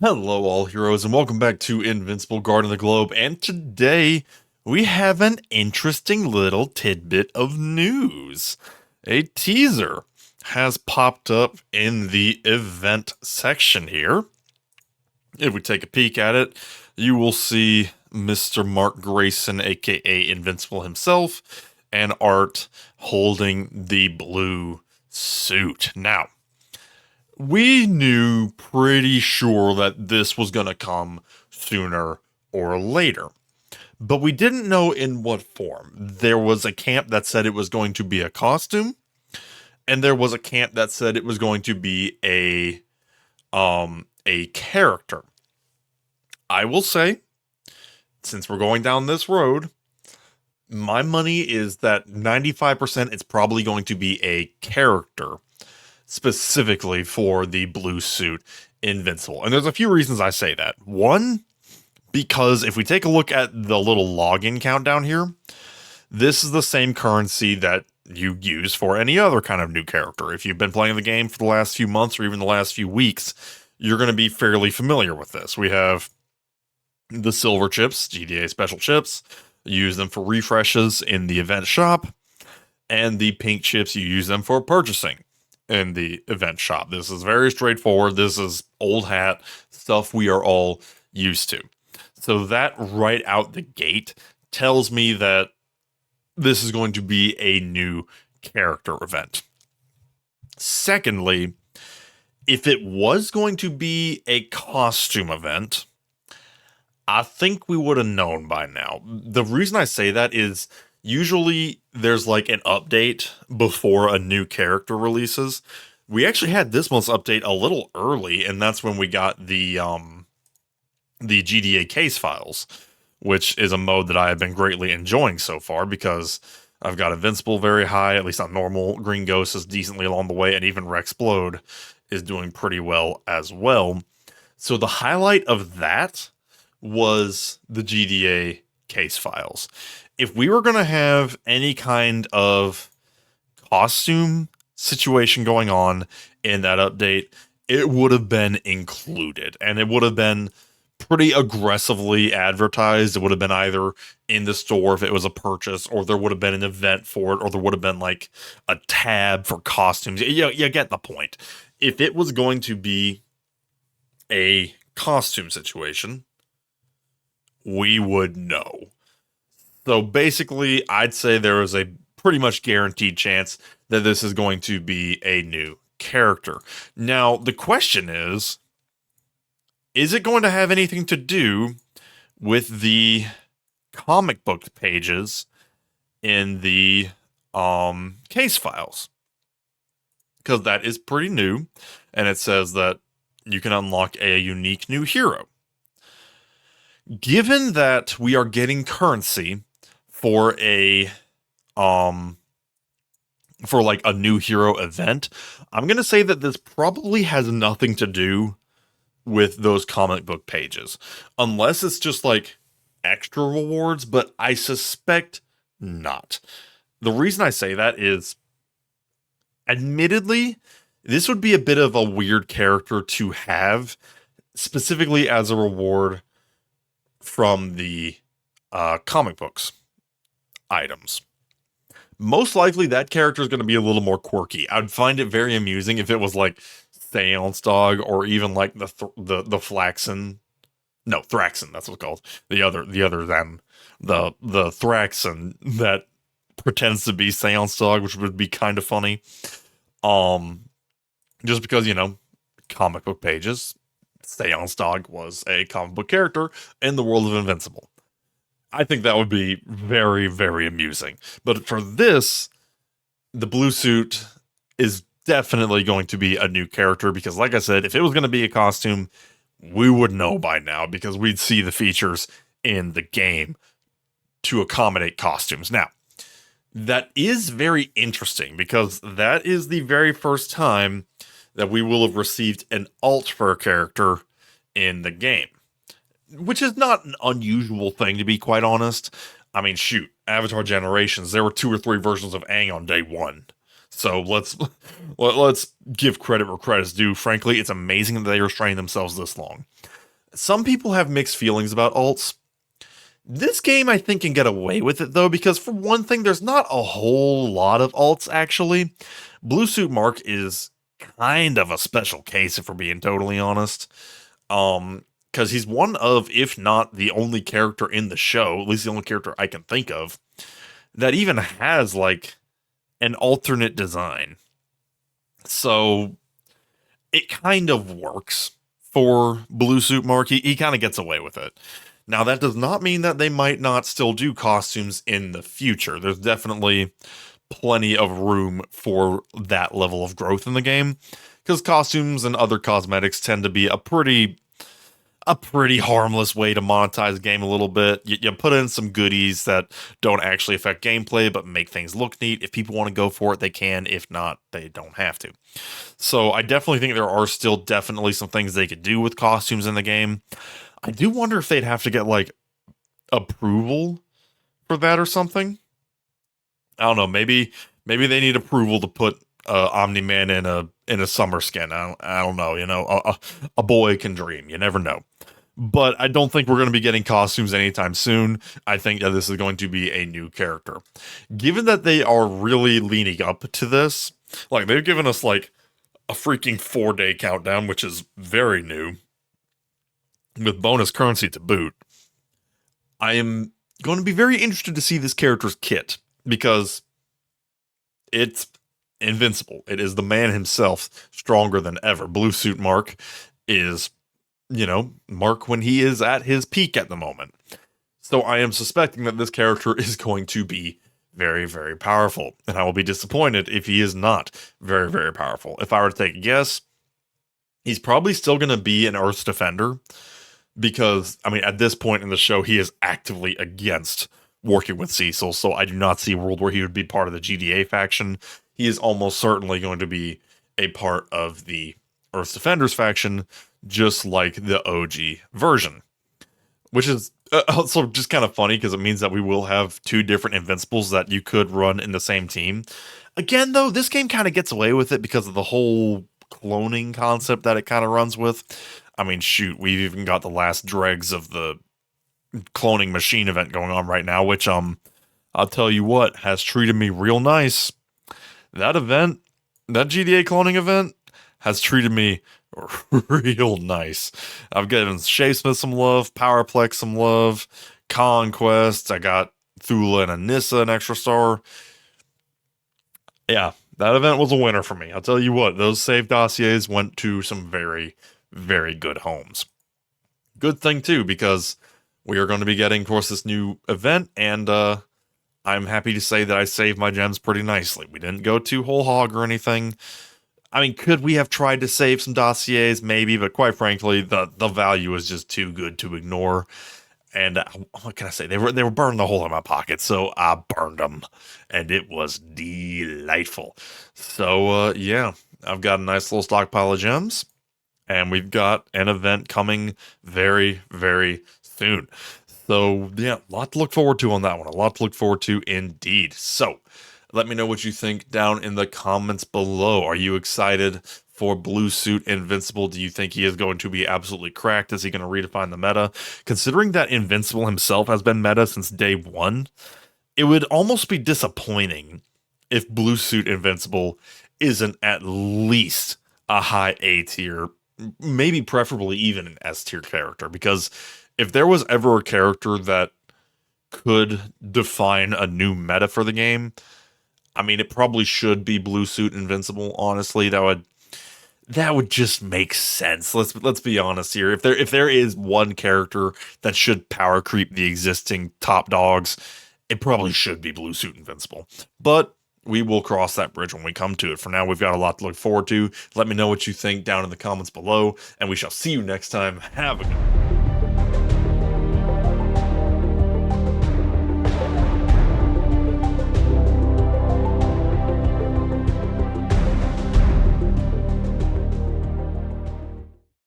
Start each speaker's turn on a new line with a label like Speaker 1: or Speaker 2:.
Speaker 1: Hello, all heroes, and welcome back to Invincible Guard of the Globe. And today we have an interesting little tidbit of news. A teaser has popped up in the event section here. If we take a peek at it, you will see Mr. Mark Grayson, aka Invincible himself, and Art holding the blue suit. Now, we knew pretty sure that this was going to come sooner or later, but we didn't know in what form. There was a camp that said it was going to be a costume, and there was a camp that said it was going to be a character. I will say, since we're going down this road, my money is that 95% it's probably going to be a character specifically for the blue suit Invincible. And there's a few reasons I say that. One, because if we take a look at the little login countdown here, this is the same currency that you use for any other kind of new character. If you've been playing the game for the last few months or even the last few weeks, you're going to be fairly familiar with this. We have the silver chips, GDA special chips. You use them for refreshes in the event shop, and the pink chips, you use them for purchasing in the event shop. This is very straightforward. This is old hat stuff we are all used to. So that right out the gate tells me that this is going to be a new character event. Secondly, if it was going to be a costume event, I think we would have known by now. The reason I say that is usually there's like an update before a new character releases. We actually had this month's update a little early, and that's when we got the GDA case files, which is a mode that I have been greatly enjoying so far because I've got Invincible very high, at least on normal. Green Ghost is decently along the way, and even Rexplode is doing pretty well as well. So the highlight of that was the GDA case files. If we were going to have any kind of costume situation going on in that update, it would have been included, and it would have been pretty aggressively advertised. It would have been either in the store if it was a purchase, or there would have been an event for it, or there would have been like a tab for costumes. You get the point. If it was going to be a costume situation, we would know. So basically, I'd say there is a pretty much guaranteed chance that this is going to be a new character. Now, the question is it going to have anything to do with the comic book pages in the case files? Because that is pretty new, and it says that you can unlock a unique new hero. Given that we are getting currency for for like a new hero event, I'm going to say that this probably has nothing to do with those comic book pages, unless it's just like extra rewards, but I suspect not. The reason I say that is, admittedly, this would be a bit of a weird character to have specifically as a reward from the comic books items. Most likely that character is going to be a little more quirky. I'd find it very amusing if it was like Seance Dog, or even like the Flaxen. No, Thraxen, that's what it's called. The other than the Thraxen that pretends to be Seance Dog, which would be kind of funny. Just because, comic book pages, Seance Dog was a comic book character in the world of Invincible. I think that would be very, very amusing. But for this, the blue suit is definitely going to be a new character, because like I said, if it was going to be a costume, we would know by now, because we'd see the features in the game to accommodate costumes. Now, that is very interesting, because that is the very first time that we will have received an alt for a character in the game, which is not an unusual thing, to be quite honest. I mean, shoot, Avatar Generations, there were 2 or 3 versions of Aang on day 1. So let's give credit where credit's due. Frankly, it's amazing that they restrained themselves this long. Some people have mixed feelings about alts. This game, I think, can get away with it, though, because for one thing, there's not a whole lot of alts, actually. Blue Suit Mark is kind of a special case, if we're being totally honest. Because he's one of, if not the only character in the show, at least the only character I can think of, that even has, like, an alternate design. So, it kind of works for Blue Suit Mark. He kind of gets away with it. Now, that does not mean that they might not still do costumes in the future. There's definitely plenty of room for that level of growth in the game, because costumes and other cosmetics tend to be a pretty harmless way to monetize the game a little bit. You put in some goodies that don't actually affect gameplay but make things look neat. If people want to go for it, they can. If not, they don't have to. So I definitely think there are still definitely some things they could do with costumes in the game. I do wonder if they'd have to get like approval for that or something. I don't know. Maybe they need approval to put Omni-Man in a summer skin. I don't know. A boy can dream. You never know. But I don't think we're going to be getting costumes anytime soon. I think that this is going to be a new character. Given that they are really leaning up to this, like they've given us like a freaking 4-day countdown, which is very new, with bonus currency to boot. I am going to be very interested to see this character's kit, because it's invincible. It is the man himself, stronger than ever. Blue Suit Mark is, Mark when he is at his peak at the moment. So I am suspecting that this character is going to be very, very powerful, and I will be disappointed if he is not very, very powerful. If I were to take a guess, he's probably still going to be an Earth's Defender, because, I mean, at this point in the show, he is actively against working with Cecil, so I do not see a world where he would be part of the GDA faction. He is almost certainly going to be a part of the Earth's Defenders faction, just like the OG version. Which is also just kind of funny, because it means that we will have two different Invincibles that you could run in the same team. Again, though, this game kind of gets away with it because of the whole cloning concept that it kind of runs with. I mean, shoot, we've even got the last dregs of the cloning machine event going on right now, which I'll tell you what, has treated me real nice. That event, that GDA cloning event, has treated me real nice. I've given Shapesmith some love, Powerplex some love, Conquest. I got Thula and Anissa an extra star. Yeah, that event was a winner for me. I'll tell you what, those save dossiers went to some very, very good homes. Good thing too, because we are going to be getting, of course, this new event, and I'm happy to say that I saved my gems pretty nicely. We didn't go too whole hog or anything. I mean, could we have tried to save some dossiers? Maybe, but quite frankly, the value is just too good to ignore. And what can I say? They were burning the hole in my pocket, so I burned them, and it was delightful. So yeah, I've got a nice little stockpile of gems, and we've got an event coming very, very soon. So yeah, a lot to look forward to on that one. A lot to look forward to indeed. So let me know what you think down in the comments below. Are you excited for Blue Suit Invincible? Do you think he is going to be absolutely cracked? Is he going to redefine the meta? Considering that Invincible himself has been meta since day one, it would almost be disappointing if Blue Suit Invincible isn't at least a high A tier, maybe preferably even an S tier character, because if there was ever a character that could define a new meta for the game, I mean, it probably should be Blue Suit Invincible. Honestly, that would just make sense. Let's be honest here. If there is one character that should power creep the existing top dogs, it probably should be Blue Suit Invincible. But we will cross that bridge when we come to it. For now, we've got a lot to look forward to. Let me know what you think down in the comments below, and we shall see you next time. Have a good one.